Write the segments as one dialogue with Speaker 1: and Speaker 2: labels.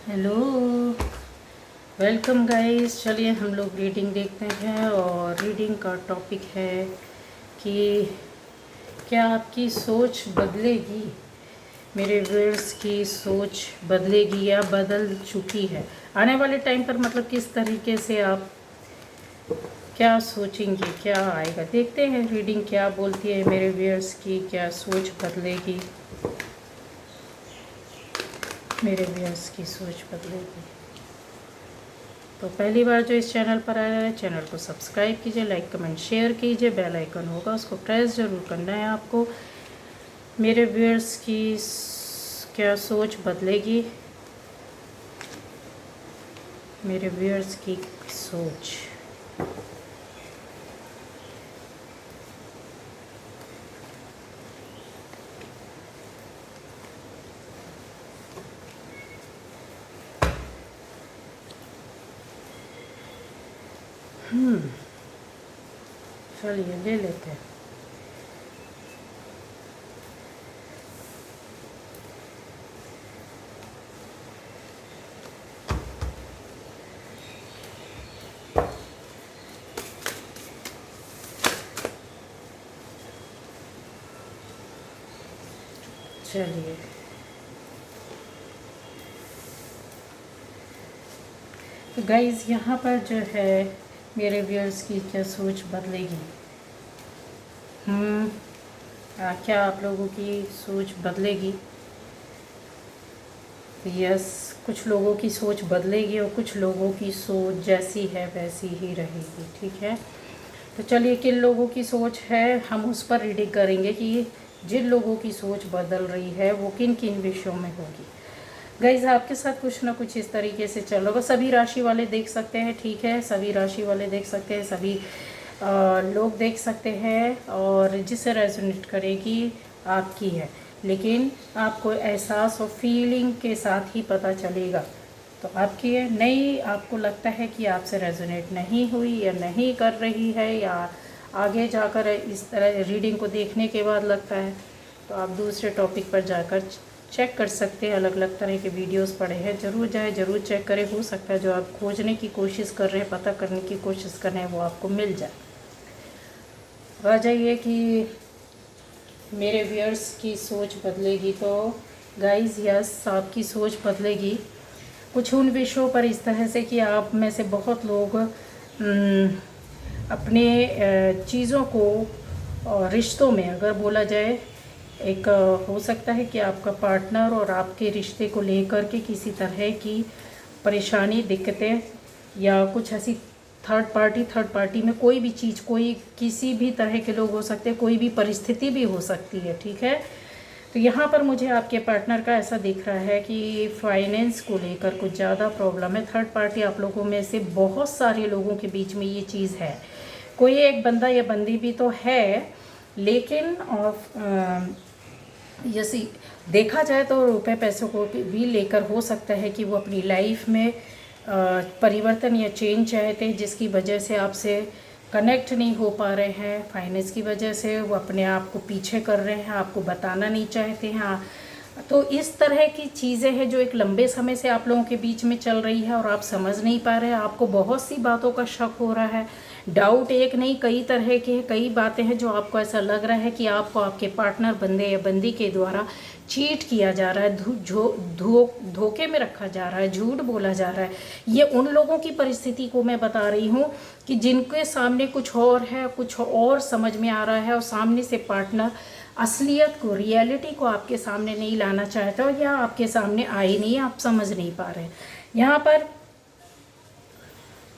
Speaker 1: Hello, welcome guys. चलिए हम लोग रीडिंग देखते हैं और रीडिंग का टॉपिक है कि क्या आपकी सोच बदलेगी। मेरे व्यूअर्स की सोच बदलेगी या बदल चुकी है आने वाले टाइम पर, मतलब किस तरीके से आप क्या सोचेंगे, क्या आएगा। देखते हैं रीडिंग क्या बोलती है मेरे व्यूअर्स की, क्या सोच बदलेगी। मेरे व्यूअर्स की सोच बदलेगी तो पहली बार जो इस चैनल पर आया है, चैनल को सब्सक्राइब कीजिए, लाइक कमेंट शेयर कीजिए, बेल आइकन होगा उसको प्रेस ज़रूर करना है आपको। मेरे व्यूअर्स की क्या सोच बदलेगी, मेरे व्यूअर्स की सोच। चलिए ले लेते हैं। चलिए तो गाइज़ यहाँ पर जो है मेरे व्यूअर्स की क्या सोच बदलेगी। क्या आप लोगों की सोच बदलेगी? यस, कुछ लोगों की सोच बदलेगी और कुछ लोगों की सोच जैसी है वैसी ही रहेगी। ठीक है, तो चलिए किन लोगों की सोच है हम उस पर रीडिंग करेंगे कि जिन लोगों की सोच बदल रही है वो किन किन विषयों में होगी। गाइज आपके साथ कुछ ना कुछ इस तरीके से चल रहा होगा। सभी राशि वाले देख सकते हैं, ठीक है, सभी राशि वाले देख सकते हैं, सभी लोग देख सकते हैं, और जिसे रेजोनेट करेगी आपकी है, लेकिन आपको एहसास और फीलिंग के साथ ही पता चलेगा तो आपकी है। नहीं, आपको लगता है कि आपसे रेजोनेट नहीं हुई या नहीं कर रही है, या आगे जाकर इस तरह रीडिंग को देखने के बाद लगता है, तो आप दूसरे टॉपिक पर जाकर चेक कर सकते हैं। अलग अलग तरह के वीडियोस पड़े हैं, ज़रूर जाए, ज़रूर चेक करें। हो सकता है जो आप खोजने की कोशिश कर रहे हैं, पता करने की कोशिश कर रहे हैं, वो आपको मिल जाए। आ जाइए कि मेरे व्यूअर्स की सोच बदलेगी तो गाइज़ यस, आपकी सोच बदलेगी कुछ उन विषयों पर इस तरह से कि आप में से बहुत लोग अपने चीज़ों को रिश्तों में, अगर बोला जाए, एक हो सकता है कि आपका पार्टनर और आपके रिश्ते को लेकर के किसी तरह की परेशानी, दिक्कतें, या कुछ ऐसी थर्ड पार्टी में कोई भी चीज़, कोई किसी भी तरह के लोग हो सकते हैं, कोई भी परिस्थिति भी हो सकती है। ठीक है, तो यहाँ पर मुझे आपके पार्टनर का ऐसा दिख रहा है कि फाइनेंस को लेकर कुछ ज़्यादा प्रॉब्लम है। थर्ड पार्टी आप लोगों में से बहुत सारे लोगों के बीच में ये चीज़ है। कोई एक बंदा या बंदी भी तो है, लेकिन जैसे देखा जाए तो रुपए पैसों को भी लेकर हो सकता है कि वो अपनी लाइफ में परिवर्तन या चेंज चाहते हैं, जिसकी वजह से आपसे कनेक्ट नहीं हो पा रहे हैं। फाइनेंस की वजह से वो अपने आप को पीछे कर रहे हैं, आपको बताना नहीं चाहते हैं। तो इस तरह की चीज़ें हैं जो एक लंबे समय से आप लोगों के बीच में चल रही है और आप समझ नहीं पा रहे हैं। आपको बहुत सी बातों का शक हो रहा है, डाउट एक नहीं कई तरह के, कई बातें हैं जो आपको ऐसा लग रहा है कि आपको आपके पार्टनर, बंदे या बंदी के द्वारा चीट किया जा रहा है, धोखे में रखा जा रहा है, झूठ बोला जा रहा है। ये उन लोगों की परिस्थिति को मैं बता रही हूँ कि जिनके सामने कुछ और है, कुछ और समझ में आ रहा है, और सामने से पार्टनर असलियत को, रियलिटी को आपके सामने नहीं लाना चाहता हो, या आपके सामने आई नहीं, आप समझ नहीं पा रहे। यहाँ पर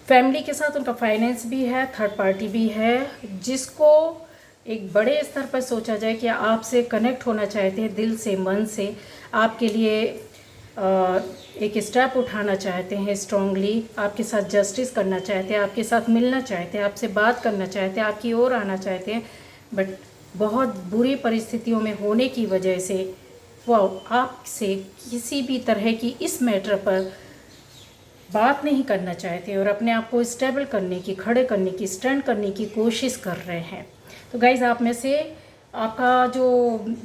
Speaker 1: फैमिली के साथ उनका फाइनेंस भी है, थर्ड पार्टी भी है, जिसको एक बड़े स्तर पर सोचा जाए कि आपसे कनेक्ट होना चाहते हैं, दिल से, मन से, आपके लिए एक स्टेप उठाना चाहते हैं, स्ट्रांगली आपके साथ जस्टिस करना चाहते हैं, आपके साथ मिलना चाहते हैं, आपसे बात करना चाहते हैं, आपकी ओर आना चाहते हैं, बट बहुत बुरी परिस्थितियों में होने की वजह से वो आपसे किसी भी तरह की इस मैटर पर बात नहीं करना चाहते और अपने आप को स्टेबल करने की, खड़े करने की, स्टैंड करने की कोशिश कर रहे हैं। तो गाइज़ आप में से आपका जो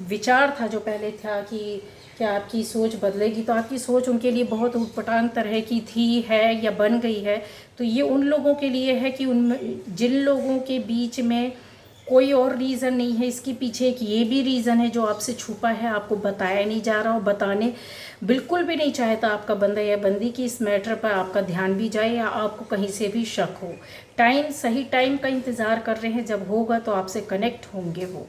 Speaker 1: विचार था, जो पहले था कि कि आपकी सोच बदलेगी, तो आपकी सोच उनके लिए बहुत ऊटपटांग तरह की थी, है या बन गई है। तो ये उन लोगों के लिए है कि उन जिन लोगों के बीच में कोई और रीज़न नहीं है, इसके पीछे एक ये भी रीज़न है जो आपसे छुपा है, आपको बताया नहीं जा रहा, और बताने बिल्कुल भी नहीं चाहता आपका बंदा या बंदी कि इस मैटर पर आपका ध्यान भी जाए या आपको कहीं से भी शक हो। सही टाइम का इंतज़ार कर रहे हैं, जब होगा तो आपसे कनेक्ट होंगे। वो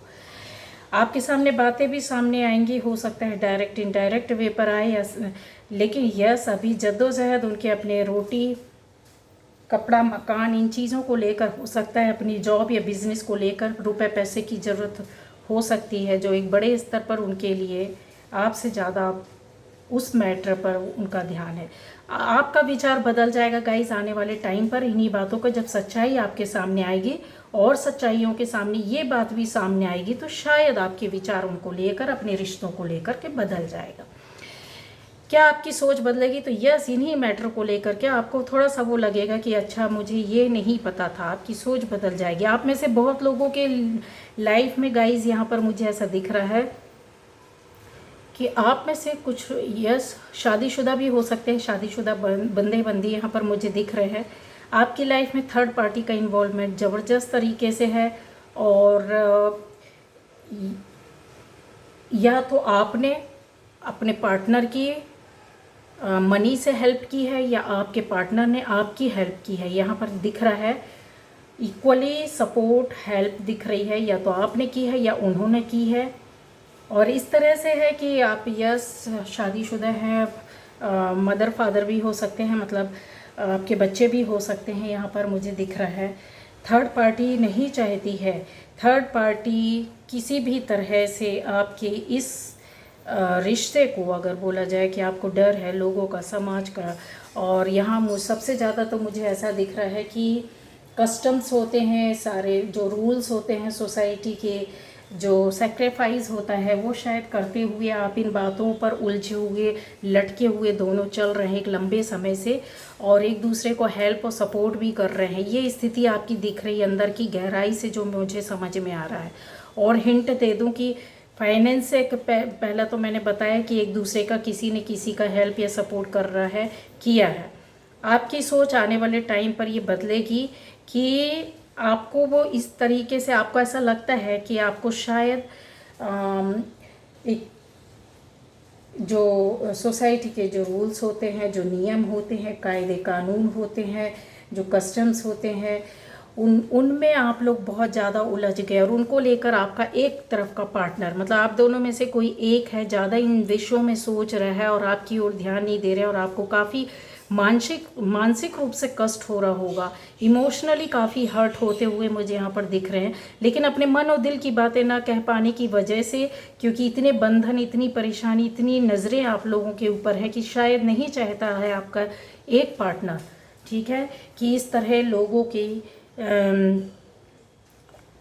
Speaker 1: आपके सामने बातें भी सामने आएंगी, हो सकता है डायरेक्ट इनडायरेक्ट वे पर आए, लेकिन यस अभी जद्दोजहद उनके अपने रोटी कपड़ा मकान इन चीज़ों को लेकर हो सकता है, अपनी जॉब या बिज़नेस को लेकर रुपए पैसे की ज़रूरत हो सकती है, जो एक बड़े स्तर पर उनके लिए आपसे ज़्यादा उस मैटर पर उनका ध्यान है। आपका विचार बदल जाएगा गाइस आने वाले टाइम पर, इन्हीं बातों का जब सच्चाई आपके सामने आएगी और सच्चाइयों के सामने ये बात भी सामने आएगी, तो शायद आपके विचार उनको लेकर, अपने रिश्तों को लेकर के बदल जाएगा। क्या आपकी सोच बदलेगी? तो यस, इन्हीं मैटर को लेकर के आपको थोड़ा सा वो लगेगा कि अच्छा मुझे ये नहीं पता था, आपकी सोच बदल जाएगी। आप में से बहुत लोगों के लाइफ में गाइस यहाँ पर मुझे ऐसा दिख रहा है कि आप में से कुछ यस शादीशुदा भी हो सकते हैं, शादीशुदा बंदे बंदी यहाँ पर मुझे दिख रहे हैं। आपकी लाइफ में थर्ड पार्टी का इन्वॉल्वमेंट ज़बरदस्त तरीके से है, और या तो आपने अपने पार्टनर की मनी से हेल्प की है या आपके पार्टनर ने आपकी हेल्प की है। यहाँ पर दिख रहा है इक्वली सपोर्ट हेल्प दिख रही है, या तो आपने की है या उन्होंने की है। और इस तरह से है कि आप यस शादीशुदा हैं, मदर फादर भी हो सकते हैं, मतलब आपके बच्चे भी हो सकते हैं, यहाँ पर मुझे दिख रहा है। थर्ड पार्टी नहीं चाहती है, थर्ड पार्टी किसी भी तरह से आपके इस रिश्ते को, अगर बोला जाए कि आपको डर है लोगों का, समाज का, और यहाँ सबसे ज़्यादा तो मुझे ऐसा दिख रहा है कि कस्टम्स होते हैं, सारे जो रूल्स होते हैं सोसाइटी के, जो सेक्रीफाइस होता है, वो शायद करते हुए आप इन बातों पर उलझे हुए, लटके हुए दोनों चल रहे हैं एक लंबे समय से, और एक दूसरे को हेल्प और सपोर्ट भी कर रहे हैं। ये स्थिति आपकी दिख रही है अंदर की गहराई से, जो मुझे समझ में आ रहा है। और हिंट दे दूं कि फाइनेंस से पहला तो मैंने बताया कि एक दूसरे का किसी न किसी का हेल्प या सपोर्ट कर रहा है, किया है। आपकी सोच आने वाले टाइम पर ये बदलेगी कि आपको वो इस तरीके से, आपको ऐसा लगता है कि आपको शायद एक जो सोसाइटी के जो रूल्स होते हैं, जो नियम होते हैं, कायदे कानून होते हैं, जो कस्टम्स होते हैं, उनमें आप लोग बहुत ज़्यादा उलझ गए, और उनको लेकर आपका एक तरफ का पार्टनर, मतलब आप दोनों में से कोई एक है, ज़्यादा इन विषयों में सोच रहा है और आपकी ओर ध्यान नहीं दे रहे, और आपको काफ़ी मानसिक रूप से कष्ट हो रहा होगा, इमोशनली काफ़ी हर्ट होते हुए मुझे यहाँ पर दिख रहे हैं, लेकिन अपने मन और दिल की बातें ना कह पाने की वजह से, क्योंकि इतने बंधन, इतनी परेशानी, इतनी नज़रें आप लोगों के ऊपर है कि शायद नहीं चाहता है आपका एक पार्टनर, ठीक है, कि इस तरह लोगों की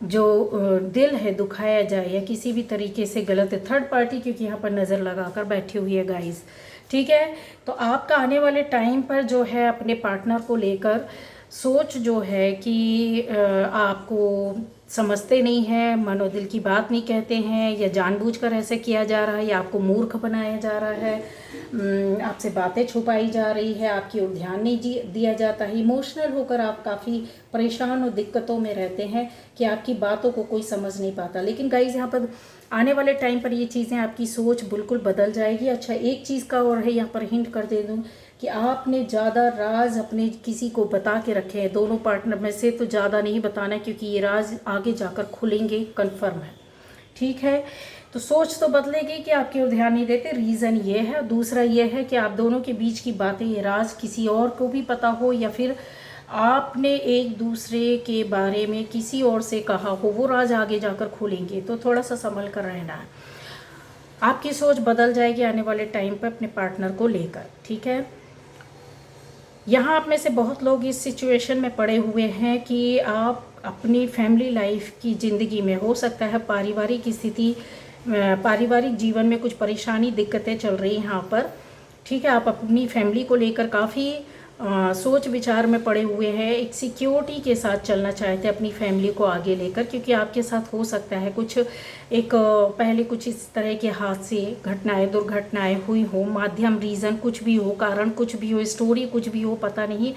Speaker 1: जो दिल है दुखाया जाए या किसी भी तरीके से गलत है। थर्ड पार्टी क्योंकि यहाँ पर नज़र लगाकर बैठी हुई है गाइस, ठीक है। तो आपका आने वाले टाइम पर जो है अपने पार्टनर को लेकर सोच जो है कि आपको समझते नहीं हैं, मनो दिल की बात नहीं कहते हैं, या जानबूझकर ऐसे किया जा रहा है, या आपको मूर्ख बनाया जा रहा है, आपसे बातें छुपाई जा रही है, आपकी ओर ध्यान नहीं दिया जाता है। इमोशनल होकर आप काफ़ी परेशान और दिक्कतों में रहते हैं कि आपकी बातों को कोई समझ नहीं पाता। लेकिन गाइस यहाँ पर आने वाले टाइम पर ये चीज़ें, आपकी सोच बिल्कुल बदल जाएगी। अच्छा, एक चीज़ का और है, यहाँ पर हिंट कर दे दूँ कि आपने ज़्यादा राज अपने किसी को बता के रखे हैं, दोनों पार्टनर में से तो ज़्यादा नहीं बताना, क्योंकि ये राज आगे जाकर खुलेंगे, कन्फर्म है, ठीक है। तो सोच तो बदलेगी कि आपकी ओर ध्यान नहीं देते, रीज़न ये है। दूसरा ये है कि आप दोनों के बीच की बातें, ये राज किसी और को भी पता हो, या फिर आपने एक दूसरे के बारे में किसी और से कहा हो, वो राज आगे जाकर खुलेंगे, तो थोड़ा सा संभल कर रहना है। आपकी सोच बदल जाएगी आने वाले टाइम पर अपने पार्टनर को लेकर, ठीक है। यहाँ आप में से बहुत लोग इस सिचुएशन में पड़े हुए हैं कि आप अपनी फैमिली लाइफ की ज़िंदगी में, हो सकता है पारिवारिक स्थिति, पारिवारिक जीवन में कुछ परेशानी, दिक्कतें चल रही हैं यहाँ पर, ठीक है। आप अपनी फैमिली को लेकर काफ़ी सोच विचार में पड़े हुए हैं, एक सिक्योरिटी के साथ चलना चाहते हैं अपनी फैमिली को आगे लेकर, क्योंकि आपके साथ हो सकता है कुछ एक पहले कुछ इस तरह के हादसे घटनाएं दुर्घटनाएं हुई हो, माध्यम रीज़न कुछ भी हो, कारण कुछ भी हो, स्टोरी कुछ भी हो, पता नहीं।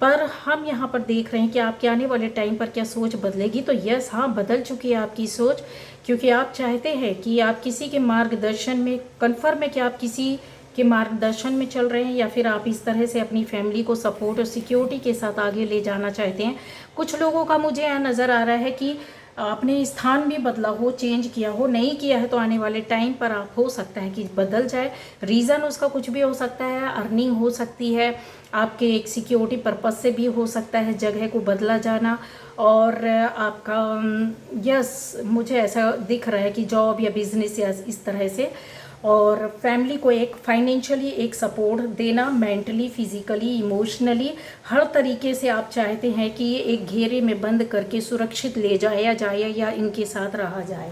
Speaker 1: पर हम यहाँ पर देख रहे हैं कि आपके आने वाले टाइम पर क्या सोच बदलेगी। तो यस, हाँ, बदल चुकी है आपकी सोच, क्योंकि आप चाहते हैं कि आप किसी के मार्गदर्शन में, कन्फर्म है कि आप किसी के मार्गदर्शन में चल रहे हैं, या फिर आप इस तरह से अपनी फैमिली को सपोर्ट और सिक्योरिटी के साथ आगे ले जाना चाहते हैं। कुछ लोगों का मुझे यहाँ नज़र आ रहा है कि आपने स्थान भी बदला हो, चेंज किया हो, नहीं किया है तो आने वाले टाइम पर आप हो सकता है कि बदल जाए। रीज़न उसका कुछ भी हो सकता है, अर्निंग हो सकती है, आपके एक सिक्योरिटी पर्पस से भी हो सकता है जगह को बदला जाना, और आपका यस, मुझे ऐसा दिख रहा है कि जॉब या बिजनेस या इस तरह से, और फैमिली को एक फाइनेंशियली एक सपोर्ट देना, मेंटली, फिजिकली, इमोशनली, हर तरीके से आप चाहते हैं कि ये एक घेरे में बंद करके सुरक्षित ले जाया जाए या इनके साथ रहा जाए।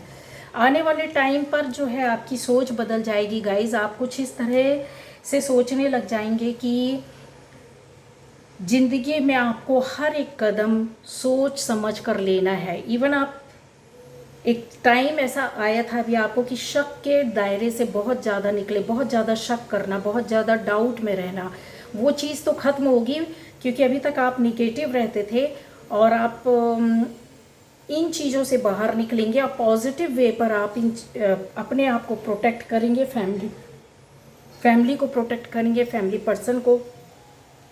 Speaker 1: आने वाले टाइम पर जो है आपकी सोच बदल जाएगी गाइज। आप कुछ इस तरह से सोचने लग जाएंगे कि ज़िंदगी में आपको हर एक कदम सोच समझ कर लेना है। इवन आप, एक टाइम ऐसा आया था अभी आपको कि शक के दायरे से बहुत ज़्यादा निकले, बहुत ज़्यादा शक करना, बहुत ज़्यादा डाउट में रहना, वो चीज़ तो ख़त्म होगी, क्योंकि अभी तक आप निगेटिव रहते थे, और आप इन चीज़ों से बाहर निकलेंगे। आप पॉजिटिव वे पर आप अपने आप को प्रोटेक्ट करेंगे, फैमिली को प्रोटेक्ट करेंगे, फैमिली पर्सन को,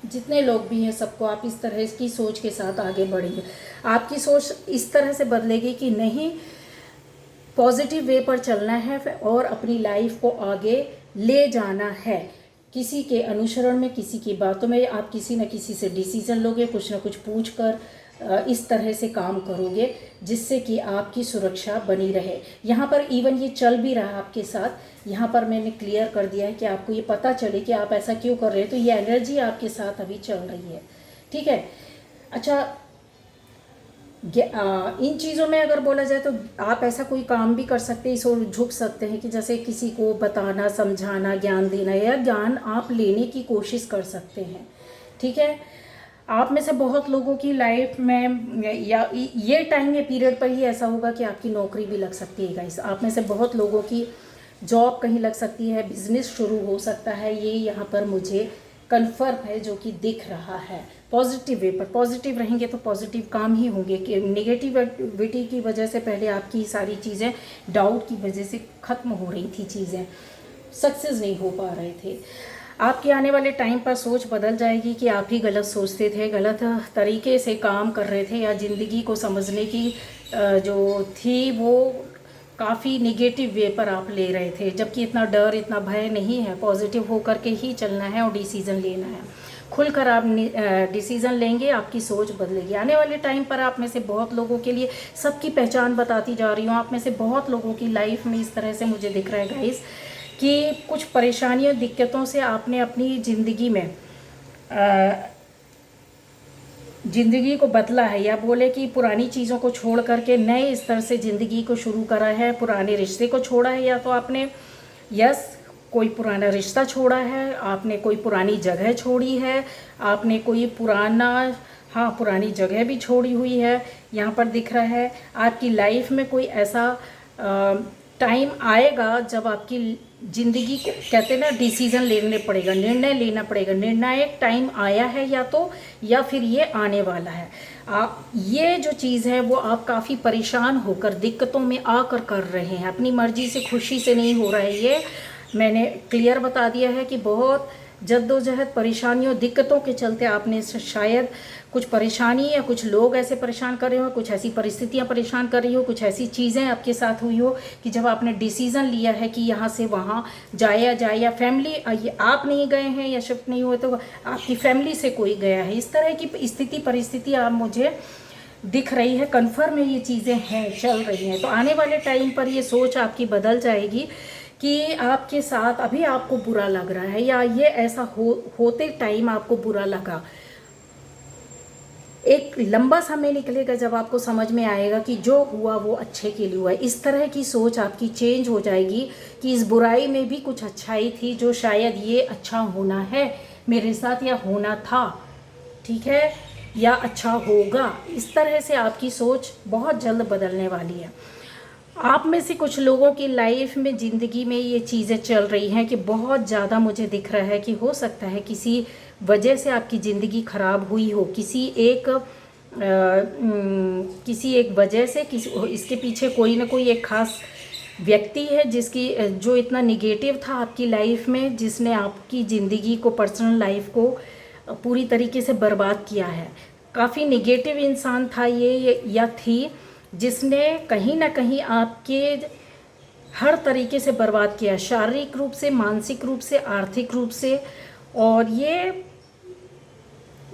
Speaker 1: जितने लोग भी हैं सबको आप इस तरह की सोच के साथ आगे बढ़ेंगे। आपकी सोच इस तरह से बदलेगी कि नहीं, पॉजिटिव वे पर चलना है और अपनी लाइफ को आगे ले जाना है। किसी के अनुसरण में, किसी की बातों में आप किसी न किसी से डिसीजन लोगे, कुछ ना कुछ पूछ कर इस तरह से काम करोगे जिससे कि आपकी सुरक्षा बनी रहे। यहाँ पर इवन ये चल भी रहा है आपके साथ, यहाँ पर मैंने क्लियर कर दिया है कि आपको ये पता चले कि आप ऐसा क्यों कर रहे हो, तो ये एनर्जी आपके साथ अभी चल रही है, ठीक है। अच्छा, इन चीज़ों में अगर बोला जाए तो आप ऐसा कोई काम भी कर सकते हैं, इसको झुक सकते हैं कि जैसे किसी को बताना, समझाना, ज्ञान देना, या ज्ञान आप लेने की कोशिश कर सकते हैं, ठीक है। आप में से बहुत लोगों की लाइफ में या ये टाइम या पीरियड पर ही ऐसा होगा कि आपकी नौकरी भी लग सकती है गाइस। आप में से बहुत लोगों की जॉब कहीं लग सकती है, बिजनेस शुरू हो सकता है, ये यहाँ पर मुझे कन्फर्म है, जो कि दिख रहा है। पॉजिटिव वे पर पॉजिटिव रहेंगे तो पॉजिटिव काम ही होंगे, कि नेगेटिविटी की वजह से पहले आपकी सारी चीज़ें डाउट की वजह से ख़त्म हो रही थी, चीज़ें सक्सेस नहीं हो पा रहे थे। आपके आने वाले टाइम पर सोच बदल जाएगी कि आप ही गलत सोचते थे, गलत तरीके से काम कर रहे थे, या ज़िंदगी को समझने की जो थी वो काफ़ी निगेटिव वे पर आप ले रहे थे, जबकि इतना डर, इतना भय नहीं है। पॉजिटिव होकर के ही चलना है और डिसीज़न लेना है। खुलकर आप डिसीज़न लेंगे, आपकी सोच बदलेगी। आने वाले टाइम पर आप में से बहुत लोगों के लिए, सबकी पहचान बताती जा रही हूँ, आप में से बहुत लोगों की लाइफ में इस तरह से मुझे दिख रहा है गाइस कि कुछ परेशानियों, दिक्कतों से आपने अपनी ज़िंदगी में ज़िंदगी को बदला है, या बोले कि पुरानी चीज़ों को छोड़ करके नए स्तर से ज़िंदगी को शुरू करा है, पुराने रिश्ते को छोड़ा है, या तो आपने कोई पुराना रिश्ता छोड़ा है, आपने कोई पुरानी जगह छोड़ी है, आपने कोई पुरानी जगह भी छोड़ी हुई है। यहाँ पर दिख रहा है आपकी लाइफ में कोई ऐसा टाइम आएगा जब आपकी ज़िंदगी को, कहते हैं ना, डिसीज़न लेने पड़ेगा, निर्णय लेना पड़ेगा। निर्णायक टाइम आया है या फिर ये आने वाला है। ये जो चीज़ है वो आप काफ़ी परेशान होकर, दिक्कतों में आकर कर रहे हैं, अपनी मर्ज़ी से, खुशी से नहीं हो रहा है। ये मैंने क्लियर बता दिया है कि बहुत जद्दोजहद, परेशानियों, दिक्कतों के चलते आपने शायद कुछ परेशानी, या कुछ लोग ऐसे परेशान कर रहे हो, कुछ ऐसी परिस्थितियां परेशान कर रही हो, कुछ ऐसी चीज़ें आपके साथ हुई हो कि जब आपने डिसीज़न लिया है कि यहाँ से वहाँ जाया जाए, या फैमिली, आप नहीं गए हैं या शिफ्ट नहीं हुए तो आपकी फैमिली से कोई गया है, इस तरह की स्थिति, परिस्थिति आप मुझे दिख रही है। कन्फर्म है, ये चीज़ें हैं, चल रही हैं। तो आने वाले टाइम पर ये सोच आपकी बदल जाएगी कि आपके साथ अभी आपको बुरा लग रहा है, या ये ऐसा होते टाइम आपको बुरा लगा, एक लंबा समय निकलेगा जब आपको समझ में आएगा कि जो हुआ वो अच्छे के लिए हुआ है। इस तरह की सोच आपकी चेंज हो जाएगी कि इस बुराई में भी कुछ अच्छाई थी, जो शायद ये अच्छा होना है मेरे साथ या होना था, ठीक है, या अच्छा होगा। इस तरह से आपकी सोच बहुत जल्द बदलने वाली है। आप में से कुछ लोगों की लाइफ में, ज़िंदगी में ये चीज़ें चल रही हैं कि बहुत ज़्यादा मुझे दिख रहा है कि हो सकता है किसी वजह से आपकी ज़िंदगी ख़राब हुई हो, किसी एक वजह से, इसके पीछे कोई ना कोई एक ख़ास व्यक्ति है जिसकी जो इतना निगेटिव था आपकी लाइफ में, जिसने आपकी ज़िंदगी को, पर्सनल लाइफ को पूरी तरीके से बर्बाद किया है। काफ़ी निगेटिव इंसान था ये या थी, जिसने कहीं ना कहीं आपके हर तरीके से बर्बाद किया, शारीरिक रूप से, मानसिक रूप से, आर्थिक रूप से। और ये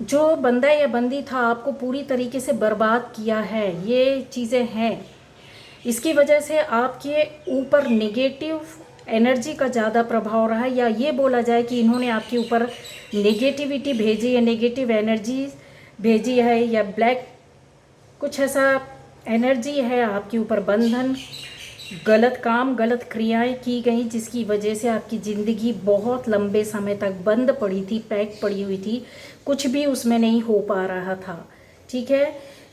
Speaker 1: जो बंदा या बंदी था आपको पूरी तरीके से बर्बाद किया है, ये चीज़ें हैं। इसकी वजह से आपके ऊपर नेगेटिव एनर्जी का ज़्यादा प्रभाव रहा है, या ये बोला जाए कि इन्होंने आपके ऊपर नेगेटिविटी भेजी है, नेगेटिव एनर्जी भेजी है, या ब्लैक कुछ ऐसा एनर्जी है आपके ऊपर, बंधन, गलत काम, गलत क्रियाएं की गई, जिसकी वजह से आपकी ज़िंदगी बहुत लंबे समय तक बंद पड़ी थी, पैक पड़ी हुई थी, कुछ भी उसमें नहीं हो पा रहा था, ठीक है।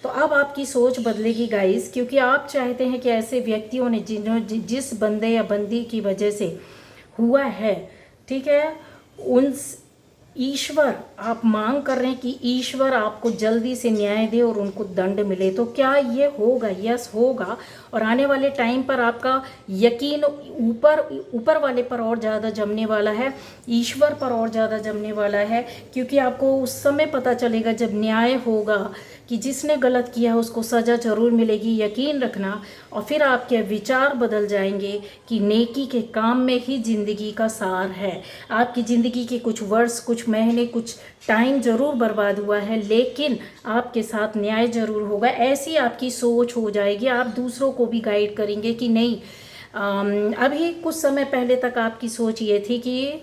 Speaker 1: तो अब आपकी सोच बदलेगी गाइस, क्योंकि आप चाहते हैं कि ऐसे व्यक्तियों ने जिस बंदे या बंदी की वजह से हुआ है, ठीक है, उन ईश्वर, आप मांग कर रहे हैं कि ईश्वर आपको जल्दी से न्याय दे और उनको दंड मिले। तो क्या ये होगा? यस होगा। और आने वाले टाइम पर आपका यकीन ऊपर वाले पर और ज़्यादा जमने वाला है, ईश्वर पर और ज़्यादा जमने वाला है, क्योंकि आपको उस समय पता चलेगा जब न्याय होगा कि जिसने गलत किया उसको सज़ा ज़रूर मिलेगी, यकीन रखना। और फिर आपके विचार बदल जाएंगे कि नेकी के काम में ही ज़िंदगी का सार है। आपकी ज़िंदगी के कुछ वर्ष, कुछ महीने, कुछ टाइम ज़रूर बर्बाद हुआ है, लेकिन आपके साथ न्याय ज़रूर होगा। ऐसी आपकी सोच हो जाएगी। आप दूसरों को भी गाइड करेंगे कि नहीं, अभी कुछ समय पहले तक आपकी सोच ये थी कि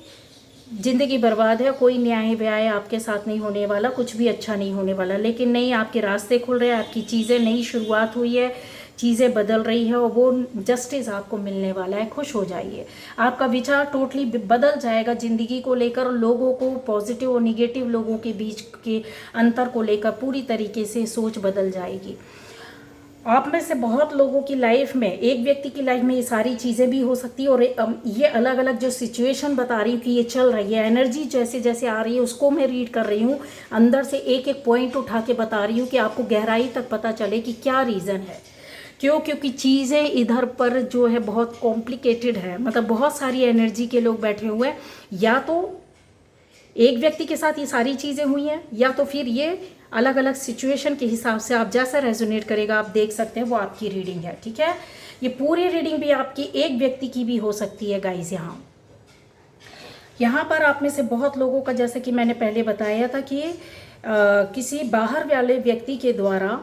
Speaker 1: ज़िंदगी बर्बाद है, कोई न्याय व्याय आपके साथ नहीं होने वाला, कुछ भी अच्छा नहीं होने वाला, लेकिन नहीं, आपके रास्ते खुल रहे हैं, आपकी चीज़ें, नई शुरुआत हुई है, चीज़ें बदल रही है और वो जस्टिस आपको मिलने वाला है। खुश हो जाइए, आपका विचार टोटली बदल जाएगा ज़िंदगी को लेकर, लोगों को, पॉजिटिव और निगेटिव लोगों के बीच के अंतर को लेकर पूरी तरीके से सोच बदल जाएगी। आप में से बहुत लोगों की लाइफ में, एक व्यक्ति की लाइफ में ये सारी चीज़ें भी हो सकती है, और ये अलग अलग जो सिचुएशन बता रही हूँ कि ये चल रही है, एनर्जी जैसे जैसे आ रही है उसको मैं रीड कर रही हूँ, अंदर से एक एक पॉइंट उठा के बता रही हूँ कि आपको गहराई तक पता चले कि क्या रीज़न है, क्योंकि चीज़ें इधर पर जो है बहुत कॉम्प्लिकेटेड है। मतलब बहुत सारी एनर्जी के लोग बैठे हुए हैं, या तो एक व्यक्ति के साथ ये सारी चीज़ें हुई हैं, या तो फिर ये अलग अलग सिचुएशन के हिसाब से आप जैसा रेजोनेट करेगा आप देख सकते हैं, वो आपकी रीडिंग है, ठीक है। ये पूरी रीडिंग भी आपकी एक व्यक्ति की भी हो सकती है गाइस। यहाँ पर आप में से बहुत लोगों का, जैसे कि मैंने पहले बताया था कि किसी बाहर वाले व्यक्ति के द्वारा,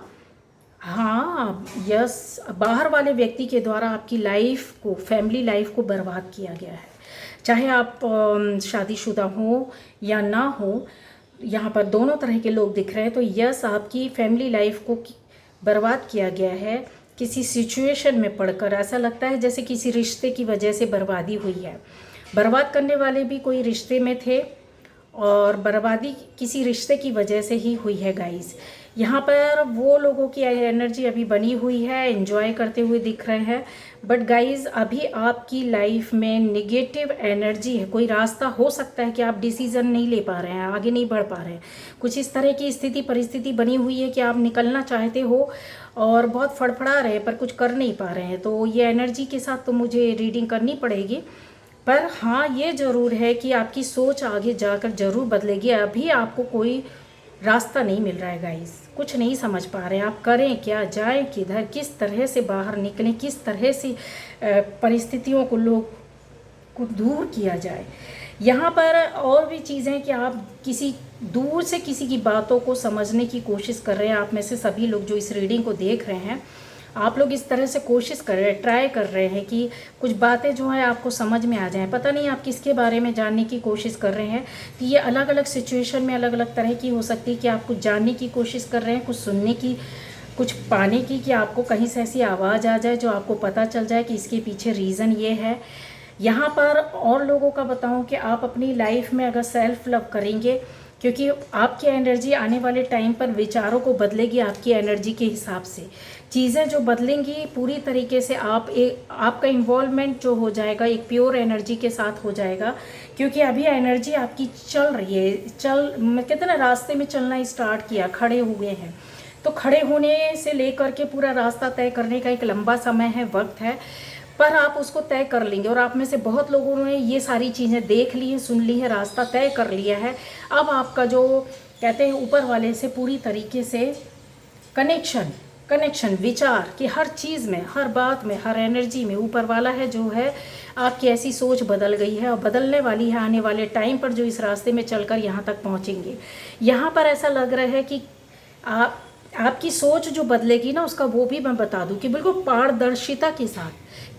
Speaker 1: हाँ यस, बाहर वाले व्यक्ति के द्वारा आपकी लाइफ को, फैमिली लाइफ को बर्बाद किया गया है। चाहे आप शादीशुदा हो या ना हो, यहाँ पर दोनों तरह के लोग दिख रहे हैं। तो यस, आपकी फैमिली लाइफ को बर्बाद किया गया है किसी सिचुएशन में पढ़कर। ऐसा लगता है जैसे किसी रिश्ते की वजह से बर्बादी हुई है। बर्बाद करने वाले भी कोई रिश्ते में थे और बर्बादी किसी रिश्ते की वजह से ही हुई है गाइस। यहाँ पर वो लोगों की एनर्जी अभी बनी हुई है, एंजॉय करते हुए दिख रहे हैं, बट गाइस अभी आपकी लाइफ में निगेटिव एनर्जी है। कोई रास्ता हो सकता है कि आप डिसीज़न नहीं ले पा रहे हैं, आगे नहीं बढ़ पा रहे हैं, कुछ इस तरह की स्थिति परिस्थिति बनी हुई है कि आप निकलना चाहते हो और बहुत फड़फड़ा रहे पर कुछ कर नहीं पा रहे हैं। तो ये एनर्जी के साथ तो मुझे रीडिंग करनी पड़ेगी, पर हाँ ये ज़रूर है कि आपकी सोच आगे जाकर ज़रूर बदलेगी। अभी आपको कोई रास्ता नहीं मिल रहा है गाइस, कुछ नहीं समझ पा रहे हैं आप करें क्या, जाएं किधर, किस तरह से बाहर निकलें, किस तरह से परिस्थितियों को, लोग को दूर किया जाए। यहाँ पर और भी चीज़ें कि आप किसी दूर से किसी की बातों को समझने की कोशिश कर रहे हैं। आप में से सभी लोग जो इस रीडिंग को देख रहे हैं, आप लोग इस तरह से कोशिश कर रहे हैं, ट्राई कर रहे हैं कि कुछ बातें जो हैं आपको समझ में आ जाएं। पता नहीं आप किसके बारे में जानने की कोशिश कर रहे हैं, कि ये अलग अलग सिचुएशन में अलग अलग तरह की हो सकती है कि आप कुछ जानने की कोशिश कर रहे हैं, कुछ सुनने की, कुछ पाने की, कि आपको कहीं से ऐसी आवाज़ आ जाए जो आपको पता चल जाए कि इसके पीछे रीज़न ये है। यहाँ पर और लोगों का बताऊँ कि आप अपनी लाइफ में अगर सेल्फ लव करेंगे, क्योंकि आपकी एनर्जी आने वाले टाइम पर विचारों को बदलेगी, आपकी एनर्जी के हिसाब से चीज़ें जो बदलेंगी पूरी तरीके से, आपका इन्वॉल्वमेंट जो हो जाएगा एक प्योर एनर्जी के साथ हो जाएगा। क्योंकि अभी एनर्जी आपकी चल रही है, मैं कहते ना रास्ते में चलना स्टार्ट किया, खड़े हुए हैं। तो खड़े होने से लेकर के पूरा रास्ता तय करने का एक लंबा समय है, वक्त है, पर आप उसको तय कर लेंगे। और आप में से बहुत लोगों ने ये सारी चीज़ें देख ली हैं, सुन ली है, रास्ता तय कर लिया है। अब आपका जो कहते हैं ऊपर वाले से पूरी तरीके से कनेक्शन विचार कि हर चीज़ में, हर बात में, हर एनर्जी में ऊपर वाला है जो है, आपकी ऐसी सोच बदल गई है और बदलने वाली है आने वाले टाइम पर, जो इस रास्ते में चलकर यहाँ तक पहुँचेंगे। यहाँ पर ऐसा लग रहा है कि आपकी सोच जो बदलेगी ना, उसका वो भी मैं बता दूं कि बिल्कुल पारदर्शिता के साथ,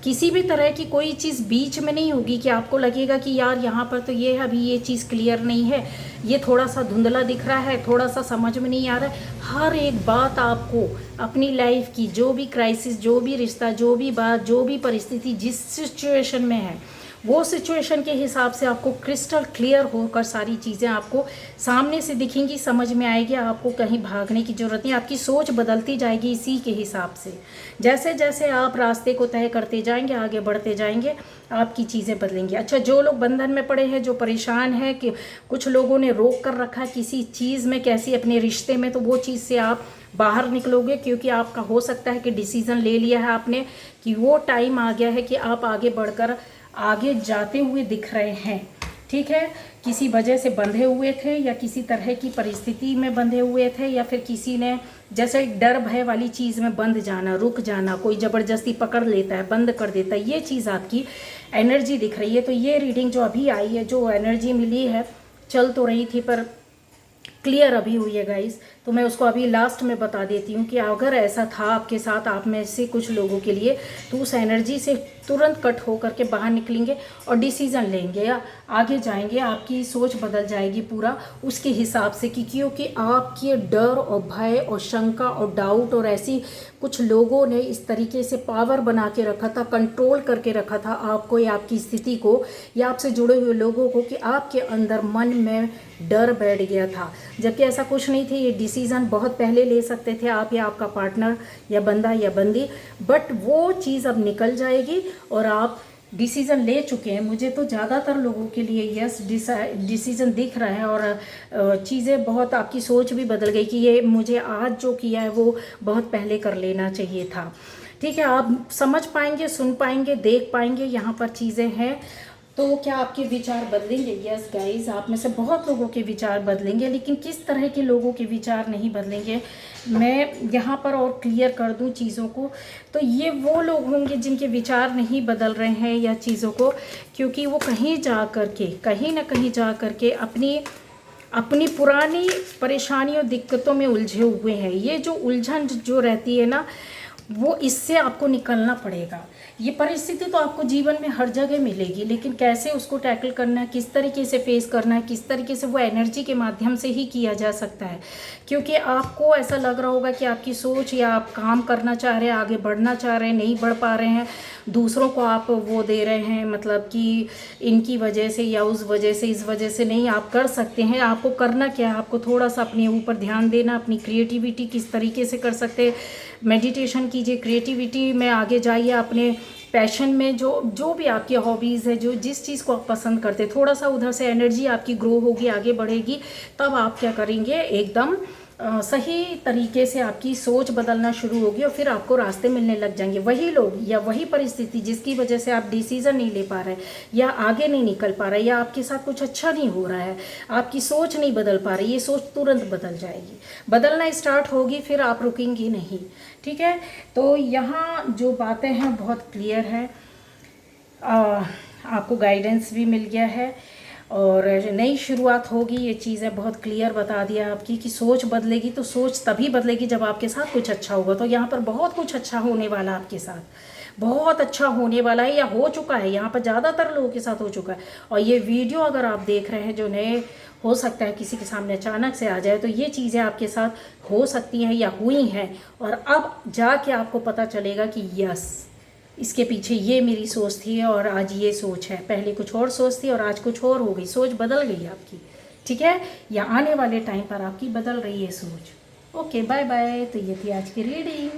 Speaker 1: किसी भी तरह की कोई चीज़ बीच में नहीं होगी कि आपको लगेगा कि यार यहाँ पर तो ये है, अभी ये चीज़ क्लियर नहीं है, ये थोड़ा सा धुंधला दिख रहा है, थोड़ा सा समझ में नहीं आ रहा है। हर एक बात आपको अपनी लाइफ की जो भी क्राइसिस, जो भी रिश्ता, जो भी बात, जो भी परिस्थिति जिस सिचुएशन में है, वो सिचुएशन के हिसाब से आपको क्रिस्टल क्लियर होकर सारी चीज़ें आपको सामने से दिखेंगी, समझ में आएगी। आपको कहीं भागने की ज़रूरत नहीं, आपकी सोच बदलती जाएगी इसी के हिसाब से। जैसे जैसे आप रास्ते को तय करते जाएंगे, आगे बढ़ते जाएंगे, आपकी चीज़ें बदलेंगी। अच्छा, जो लोग बंधन में पड़े हैं, जो परेशान हैं, कि कुछ लोगों ने रोक कर रखा किसी चीज़ में, कैसी अपने रिश्ते में, तो वो चीज़ से आप बाहर निकलोगे। क्योंकि आपका हो सकता है कि डिसीज़न ले लिया है आपने कि वो टाइम आ गया है कि आप आगे बढ़कर आगे जाते हुए दिख रहे हैं। ठीक है, किसी वजह से बंधे हुए थे, या किसी तरह की परिस्थिति में बंधे हुए थे, या फिर किसी ने जैसे डर भय वाली चीज़ में बंध जाना, रुक जाना, कोई ज़बरदस्ती पकड़ लेता है, बंद कर देता है, ये चीज़ आपकी एनर्जी दिख रही है। तो ये रीडिंग जो अभी आई है, जो एनर्जी मिली है, चल तो रही थी पर क्लियर अभी हुई है गाइस, तो मैं उसको अभी लास्ट में बता देती हूँ कि अगर ऐसा था आपके साथ, आप में से कुछ लोगों के लिए, तो उस एनर्जी से तुरंत कट हो करके बाहर निकलेंगे और डिसीज़न लेंगे या आगे जाएंगे। आपकी सोच बदल जाएगी पूरा उसके हिसाब से, क्योंकि आपके डर और भय और शंका और डाउट और ऐसी कुछ लोगों ने इस तरीके से पावर बना के रखा था, कंट्रोल करके रखा था आपको या आपकी स्थिति को या आपसे जुड़े हुए लोगों को, कि आपके अंदर मन में डर बैठ गया था। जबकि ऐसा कुछ नहीं थे, ये डिसीज़न बहुत पहले ले सकते थे आप या आपका पार्टनर या बंदा या बंदी, बट वो चीज़ अब निकल जाएगी और आप डिसीज़न ले चुके हैं। मुझे तो ज़्यादातर लोगों के लिए यस डिसीज़न दिख रहा है और चीज़ें बहुत, आपकी सोच भी बदल गई कि ये मुझे आज जो किया है वो बहुत पहले कर लेना चाहिए था। ठीक है, आप समझ पाएंगे, सुन पाएंगे, देख पाएंगे, यहाँ पर चीज़ें हैं। तो क्या आपके विचार बदलेंगे? यस गाइस, आप में से बहुत लोगों के विचार बदलेंगे, लेकिन किस तरह के लोगों के विचार नहीं बदलेंगे मैं यहाँ पर और क्लियर कर दूँ चीज़ों को। तो ये वो लोग होंगे जिनके विचार नहीं बदल रहे हैं या चीज़ों को, क्योंकि वो कहीं ना कहीं जा कर के अपनी पुरानी परेशानियों दिक्कतों में उलझे हुए हैं। ये जो उलझन जो रहती है ना, वो इससे आपको निकलना पड़ेगा। ये परिस्थिति तो आपको जीवन में हर जगह मिलेगी, लेकिन कैसे उसको टैकल करना है, किस तरीके से फेस करना है, किस तरीके से वो एनर्जी के माध्यम से ही किया जा सकता है। क्योंकि आपको ऐसा लग रहा होगा कि आपकी सोच या आप काम करना चाह रहे हैं, आगे बढ़ना चाह रहे हैं, नहीं बढ़ पा रहे हैं, दूसरों को आप वो दे रहे हैं, मतलब कि इनकी वजह से या उस वजह से, इस वजह से नहीं, आप कर सकते हैं। आपको करना क्या है, आपको थोड़ा सा अपने ऊपर ध्यान देना, अपनी क्रिएटिविटी किस तरीके से कर सकते हैं, मेडिटेशन कीजिए, क्रिएटिविटी में आगे जाइए, अपने पैशन में जो भी आपकी हॉबीज़ है, जो जिस चीज़ को आप पसंद करते, थोड़ा सा उधर से एनर्जी आपकी ग्रो होगी, आगे बढ़ेगी। तब आप क्या करेंगे, एकदम सही तरीके से आपकी सोच बदलना शुरू होगी और फिर आपको रास्ते मिलने लग जाएंगे। वही लोग या वही परिस्थिति जिसकी वजह से आप डिसीज़न नहीं ले पा रहे या आगे नहीं निकल पा रहे या आपके साथ कुछ अच्छा नहीं हो रहा है, आपकी सोच नहीं बदल पा रही, ये सोच तुरंत बदल जाएगी, बदलना स्टार्ट होगी, फिर आप रुकेंगी नहीं। ठीक है, तो यहाँ जो बातें हैं बहुत क्लियर है, आपको गाइडेंस भी मिल गया है और नई शुरुआत होगी, ये चीज़ें बहुत क्लियर बता दिया आपकी कि सोच बदलेगी तो सोच तभी बदलेगी जब आपके साथ कुछ अच्छा होगा। तो यहाँ पर बहुत कुछ अच्छा होने वाला आपके साथ, बहुत अच्छा होने वाला है या हो चुका है, यहाँ पर ज़्यादातर लोगों के साथ हो चुका है। और ये वीडियो अगर आप देख रहे हैं जो नए, हो सकता है किसी के सामने अचानक से आ जाए, तो ये चीज़ें आपके साथ हो सकती हैं या हुई हैं, और अब जाके आपको पता चलेगा कि यस, इसके पीछे ये मेरी सोच थी और आज ये सोच है। पहले कुछ और सोच थी और आज कुछ और हो गई, सोच बदल गई आपकी, ठीक है, या आने वाले टाइम पर आपकी बदल रही है सोच। Okay, bye bye. तो ये थी आज की रीडिंग।